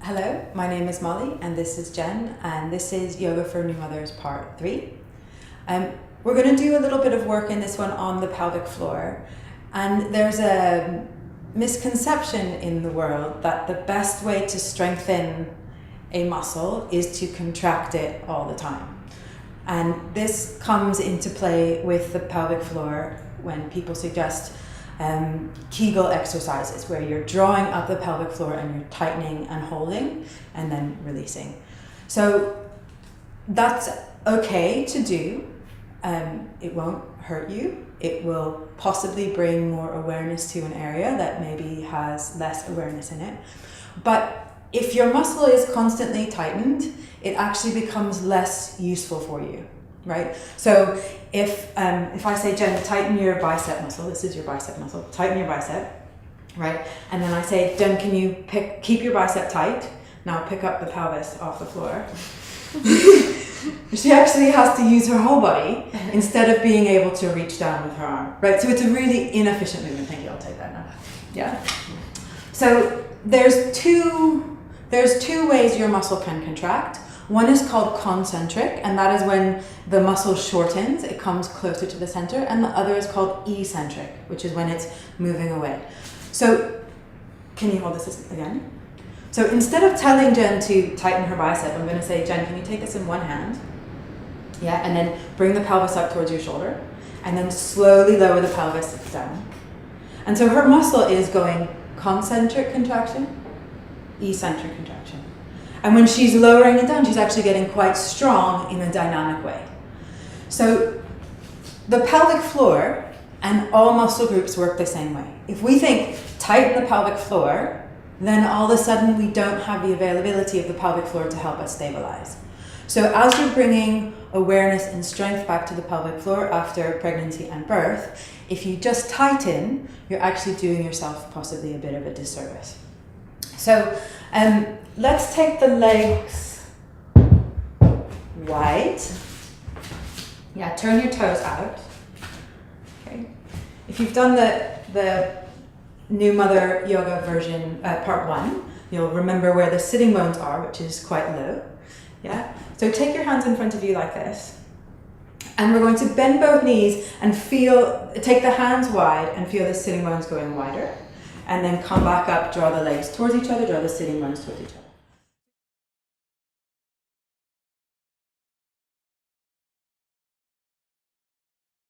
Hello, my name is Molly and this is Jen, and this is Yoga for New Mothers Part 3. We're going to do a little bit of work in this one on the pelvic floor, and there's a misconception in the world that the best way to strengthen a muscle is to contract it all the time. And this comes into play with the pelvic floor when people suggest Kegel exercises where you're drawing up the pelvic floor and you're tightening and holding and then releasing. So that's okay to do. It won't hurt you. It will possibly bring more awareness to an area that maybe has less awareness in it. But if your muscle is constantly tightened, it actually becomes less useful for you. Right? So if I say, Jen, tighten your bicep muscle, this is your bicep muscle, tighten your bicep, right? And then I say, Jen, can you keep your bicep tight? Now pick up the pelvis off the floor. She actually has to use her whole body instead of being able to reach down with her arm, right? So it's a really inefficient movement. Thank you, I'll take that now. Yeah. So there's two ways your muscle can contract. One is called concentric, and that is when the muscle shortens, it comes closer to the center, and the other is called eccentric, which is when it's moving away. So, can you hold this again? So instead of telling Jen to tighten her bicep, I'm going to say, Jen, can you take this in one hand? Yeah, and then bring the pelvis up towards your shoulder, and then slowly lower the pelvis down. And so her muscle is going concentric contraction, eccentric contraction. And when she's lowering it down, she's actually getting quite strong in a dynamic way. So the pelvic floor and all muscle groups work the same way. If we think tighten the pelvic floor, then all of a sudden we don't have the availability of the pelvic floor to help us stabilize. So as you're bringing awareness and strength back to the pelvic floor after pregnancy and birth, if you just tighten, you're actually doing yourself possibly a bit of a disservice. So let's take the legs wide. Yeah, turn your toes out. Okay. If you've done the New Mother Yoga version, part 1, you'll remember where the sitting bones are, which is quite low. Yeah. So take your hands in front of you like this. And we're going to bend both knees and take the hands wide and feel the sitting bones going wider. And then come back up, draw the legs towards each other, draw the sitting bones towards each other.